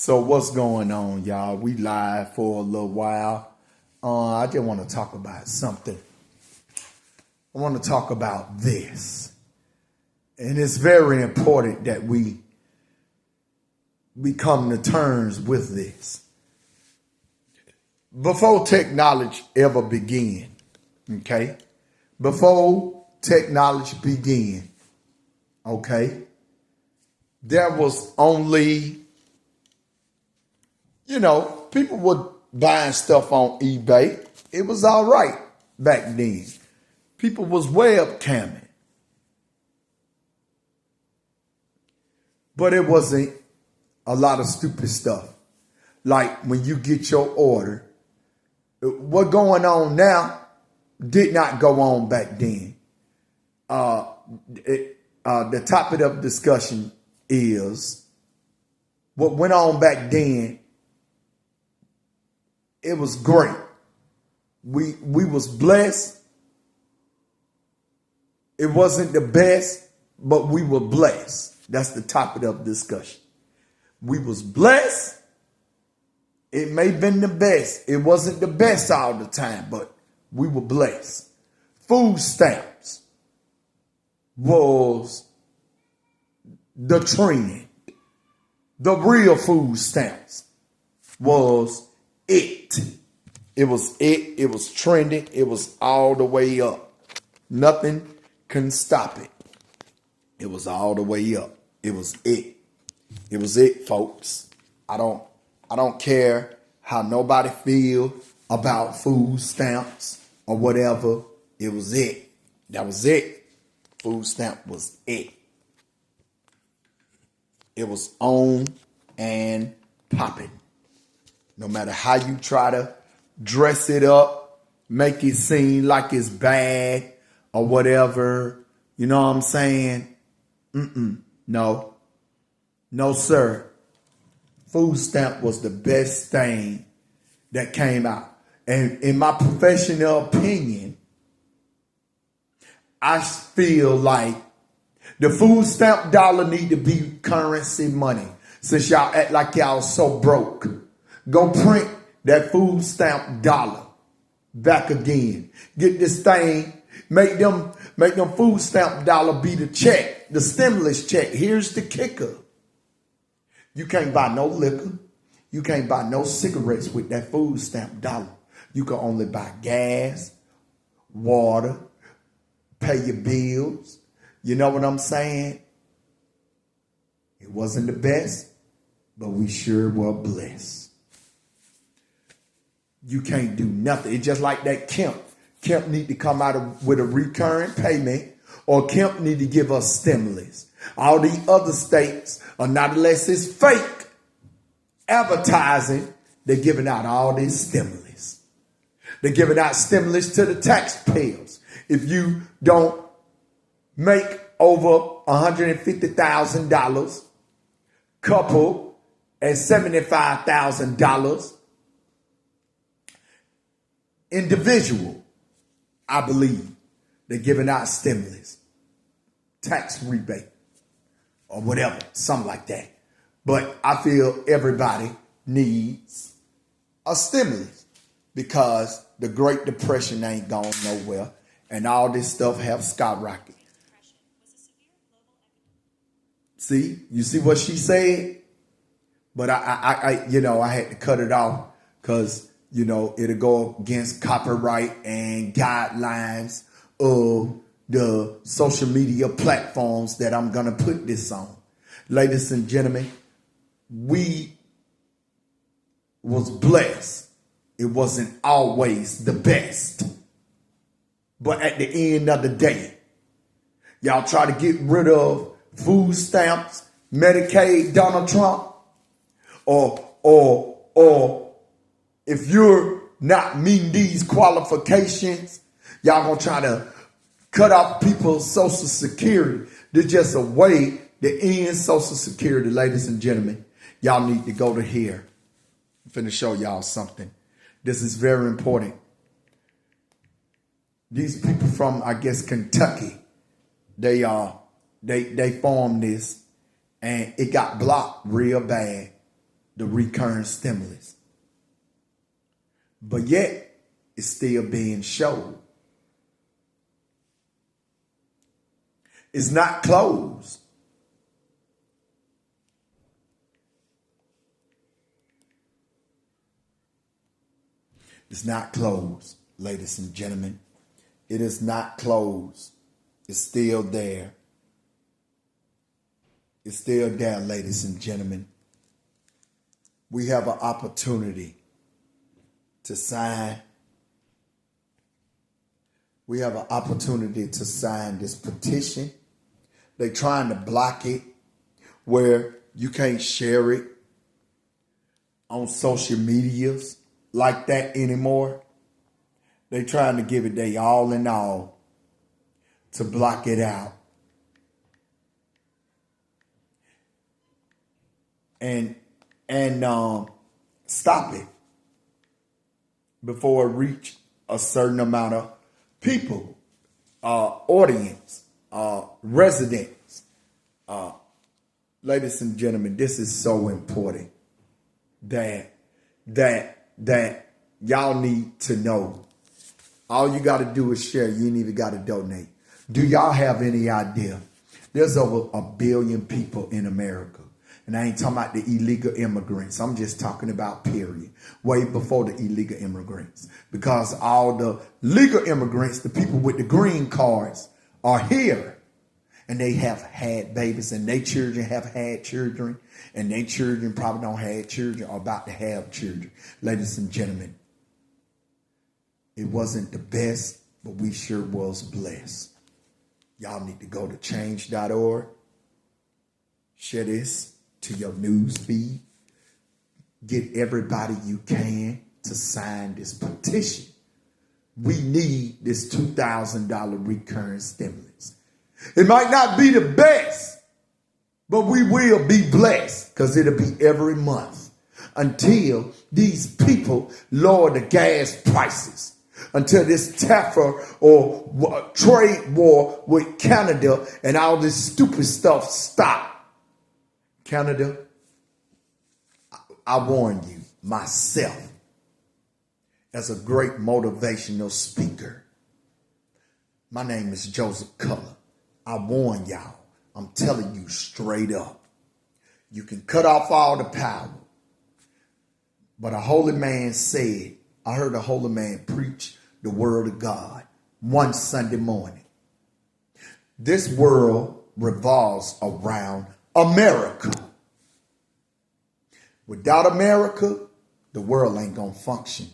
So what's going on, y'all? We live for a little while. I just want to talk about something. I want to talk about this. And it's very important that we come to terms with this. Before technology ever began, okay? Before technology began, okay? There was only, people were buying stuff on eBay. It was all right back then. People was webcamming. But it wasn't a lot of stupid stuff. Like when you get your order, what going on now did not go on back then. The topic of discussion is what went on back then. It was great. We was blessed. It wasn't the best, but we were blessed. That's the topic of discussion. We was blessed. It may have been the best. It wasn't the best all the time, but we were blessed. Food stamps was the trend. The real food stamps was it. It was it. It was trending. It was all the way up. Nothing couldn't stop it. It was all the way up. It was it. It was it, folks. I don't care how nobody feel about food stamps or whatever. It was it. That was it. Food stamp was it. It was on and popping. No matter how you try to dress it up, make it seem like it's bad or whatever. You know what I'm saying? No. No, sir. Food stamp was the best thing that came out. And in my professional opinion, I feel like the food stamp dollar need to be currency money. Since y'all act like y'all so broke, go print that food stamp dollar back again. Get this thing, make them food stamp dollar be the check, the stimulus check. Here's the kicker. You can't buy no liquor. You can't buy no cigarettes with that food stamp dollar. You can only buy gas, water, pay your bills. You know what I'm saying? It wasn't the best, but we sure were blessed. You can't do nothing. It's just like that Kemp. Kemp need to come out with a recurring payment, or Kemp need to give us stimulus. All the other states are not, unless it's fake advertising, they're giving out all this stimulus. They're giving out stimulus to the taxpayers. If you don't make over $150,000, coupled at $75,000 individual, I believe they're giving out stimulus, tax rebate, or whatever, something like that. But I feel everybody needs a stimulus because the Great Depression ain't gone nowhere and all this stuff have skyrocketed. See, you see what she said? But I had to cut it off because, it'll go against copyright and guidelines of the social media platforms that I'm going to put this on. Ladies and gentlemen, we was blessed. It wasn't always the best. But at the end of the day, y'all try to get rid of food stamps, Medicaid, Donald Trump, or if you're not meeting these qualifications, y'all gonna try to cut off people's Social Security. There's just a way to end Social Security, ladies and gentlemen. Y'all need to go to here. I'm finna show y'all something. This is very important. These people from, I guess, Kentucky, they formed this and it got blocked real bad. the recurring stimulus. But yet, it's still being showed. It's not closed. It's not closed, ladies and gentlemen. It is not closed. It's still there. It's still there, ladies and gentlemen. We have an opportunity to sign. We have an opportunity to sign this petition. They're trying to block it where you can't share it on social medias like that anymore. They're trying to give it their all in all to block it out. And stop it before it reach a certain amount of people, audience, residents. Ladies and gentlemen, this is so important that y'all need to know. All you got to do is share. You ain't even got to donate. Do y'all have any idea? There's over 1 billion people in America. And I ain't talking about the illegal immigrants. I'm just talking about period. Way before the illegal immigrants. Because all the legal immigrants, the people with the green cards, are here. And they have had babies, and their children have had children. And their children probably don't have children or about to have children. Ladies and gentlemen, it wasn't the best, but we sure was blessed. Y'all need to go to change.org. Share this to your news feed. Get everybody you can to sign this petition. We need this $2,000 recurring stimulus. It might not be the best, but we will be blessed because it'll be every month until these people lower the gas prices. Until this tariff or trade war with Canada and all this stupid stuff stop. Canada, I warn you, myself, as a great motivational speaker. My name is Joseph Culler. I warn y'all, I'm telling you straight up. You can cut off all the power. But a holy man said, I heard a holy man preach the word of God one Sunday morning. This world revolves around America. Without America, the world ain't gonna function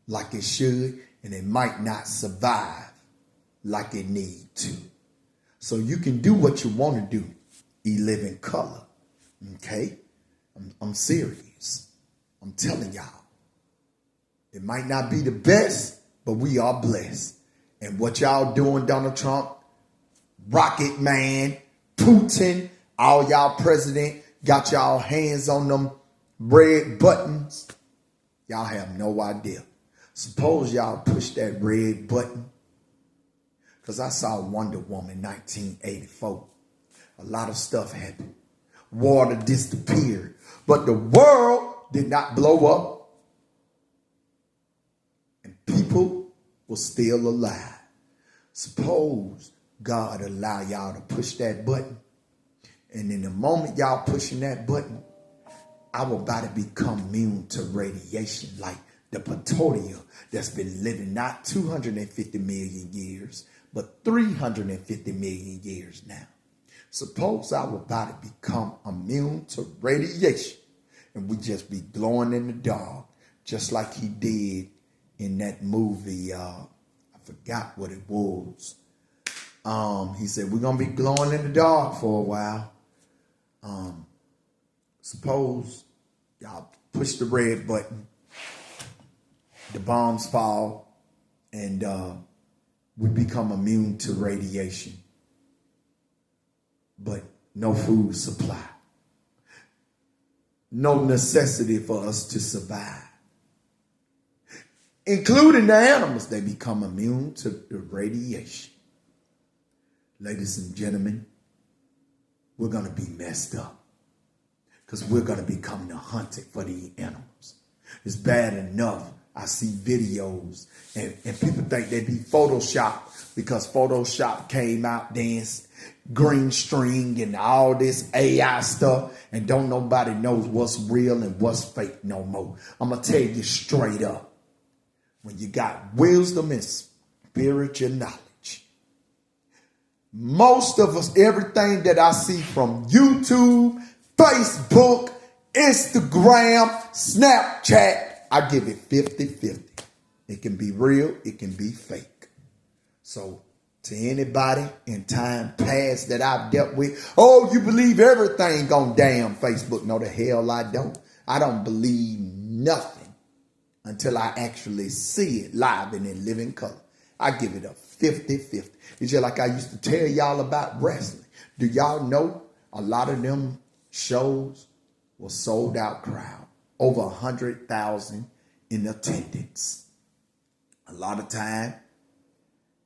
like it should, and it might not survive like it need to. So you can do what you want to do. Live in color. Okay? I'm serious. I'm telling y'all. It might not be the best, but we are blessed. And what y'all doing, Donald Trump, Rocket Man, Putin, all y'all president, got y'all hands on them red buttons. Y'all have no idea. Suppose y'all push that red button. Because I saw Wonder Woman 1984. A lot of stuff happened. Water disappeared. But the world did not blow up. And people were still alive. Suppose God allow y'all to push that button. And in the moment y'all pushing that button, our body become immune to radiation like the Pretoria that's been living not 250 million years, but 350 million years now. Suppose our body become immune to radiation and we just be glowing in the dark, just like he did in that movie. I forgot what it was. He said, we're going to be glowing in the dark for a while. Suppose y'all push the red button, the bombs fall, and we become immune to radiation. But no food supply. No necessity for us to survive. Including the animals, they become immune to the radiation. Ladies and gentlemen, we're going to be messed up. because we're going to become the hunted for the animals. It's bad enough I see videos and people think they be Photoshopped because Photoshop came out, then green string and all this AI stuff, and don't nobody knows what's real and what's fake no more. I'm going to tell you straight up. When you got wisdom and spiritual knowledge, most of us, everything that I see from YouTube, Facebook, Instagram, Snapchat, I give it 50-50. It can be real, it can be fake. So to anybody in time past that I've dealt with, oh, you believe everything on damn Facebook. No, the hell I don't. I don't believe nothing until I actually see it live and in living color. I give it a 50-50. It's just like I used to tell y'all about wrestling. Do y'all know a lot of them shows were sold out crowd? Over 100,000 in attendance. A lot of time,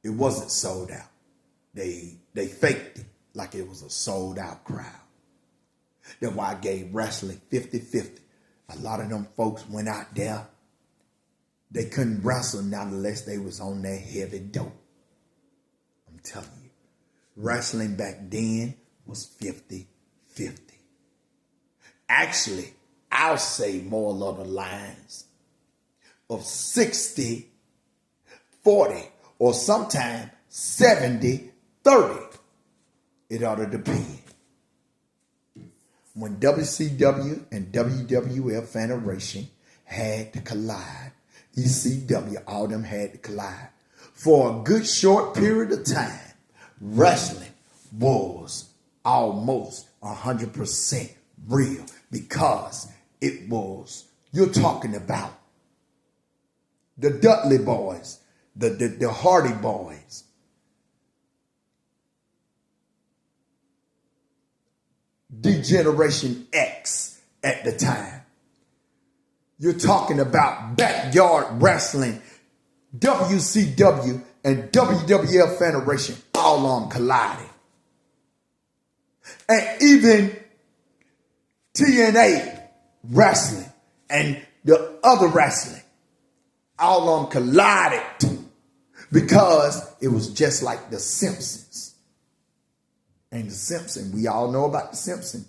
it wasn't sold out. They faked it like it was a sold out crowd. That's why I gave wrestling 50-50. A lot of them folks went out there. They couldn't wrestle not unless they was on that heavy dope. I'm telling you, wrestling back then was 50-50. Actually, I'll say more along the lines of 60-40 or sometimes 70-30. It ought to depend. When WCW and WWF Federation had to collide, ECW, all them had to collide. For a good short period of time, wrestling was almost 100% real because it was, you're talking about the Dudley Boys, the Hardy Boys, D-Generation X at the time. You're talking about backyard wrestling, WCW and WWF Federation all on colliding. And even TNA wrestling and the other wrestling all on collided because it was just like the Simpsons. And the Simpsons, we all know about the Simpsons.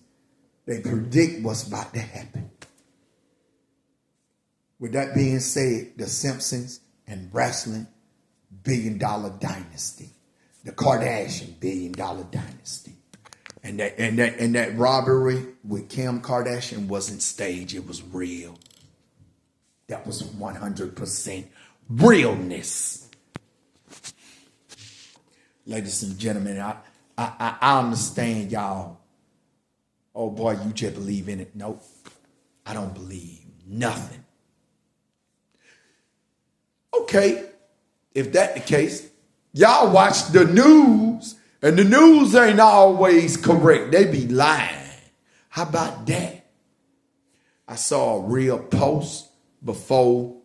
They predict what's about to happen. With that being said, the Simpsons and wrestling, $1 billion dynasty. The Kardashian $1 billion dynasty. And that robbery with Kim Kardashian wasn't staged, it was real. That was 100% realness. Ladies and gentlemen, I understand y'all. Oh boy, you just believe in it. Nope. I don't believe nothing. Okay, if that the case, y'all watch the news, and the news ain't always correct. They be lying. How about that? I saw a real post before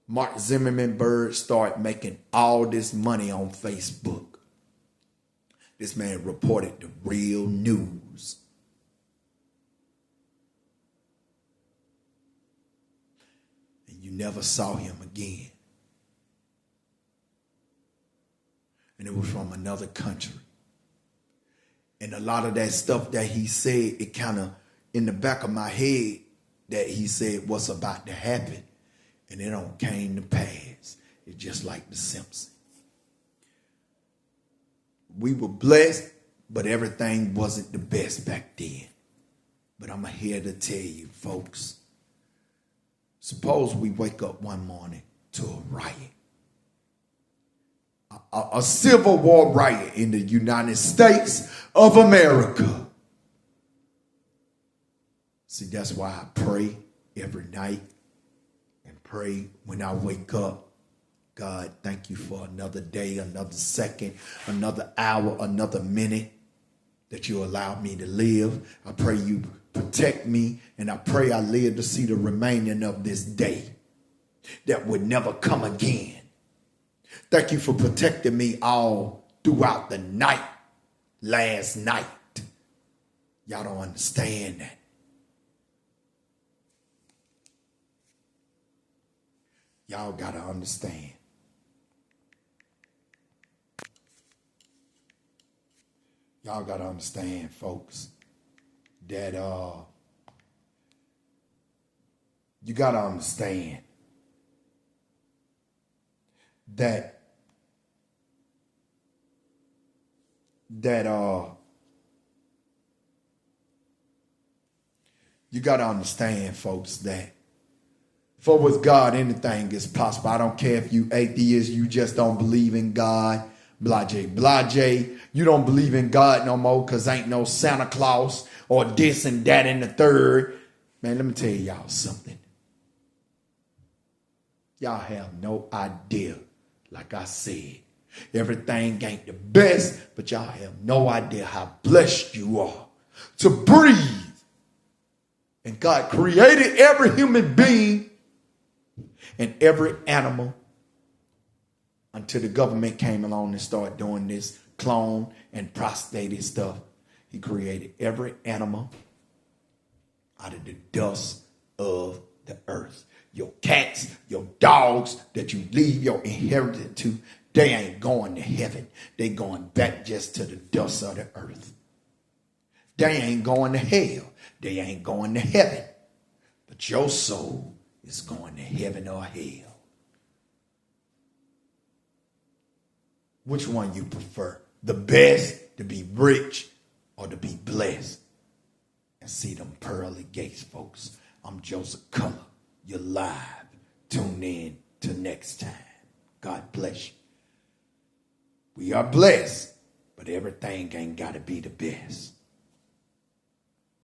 Mark Zuckerberg started making all this money on Facebook. This man reported the real news. And you never saw him again. And it was from another country. And a lot of that stuff that he said, it kind of in the back of my head that he said what's about to happen. And it don't came to pass. It's just like the Simpsons. We were blessed, but everything wasn't the best back then. But I'm here to tell you, folks, suppose we wake up one morning to a riot. A civil war riot in the United States of America. See, that's why I pray every night and pray when I wake up. God, thank you for another day, another second, another hour, another minute that you allowed me to live. I pray you protect me, and I pray I live to see the remaining of this day that would never come again. Thank you for protecting me all throughout the night, last night. Y'all don't understand that. Y'all got to understand. Y'all got to understand, folks, that you got to understand that you got to understand, folks, that for with God, anything is possible. I don't care if you atheist, you just don't believe in God, blase. You don't believe in God no more because ain't no Santa Claus or this and that and the third. Man, let me tell y'all something. Y'all have no idea, like I said. Everything ain't the best, but y'all have no idea how blessed you are to breathe. And God created every human being and every animal until the government came along and started doing this clone and prostate stuff. He created every animal out of the dust of the earth. Your cats, your dogs that you leave your inheritance to, they ain't going to heaven. They going back just to the dust of the earth. They ain't going to hell. They ain't going to heaven. But your soul is going to heaven or hell. Which one you prefer? The best, to be rich, or to be blessed? And see them pearly gates, folks. I'm Joseph Color. You're live. Tune in till next time. God bless you. We are blessed, but everything ain't got to be the best.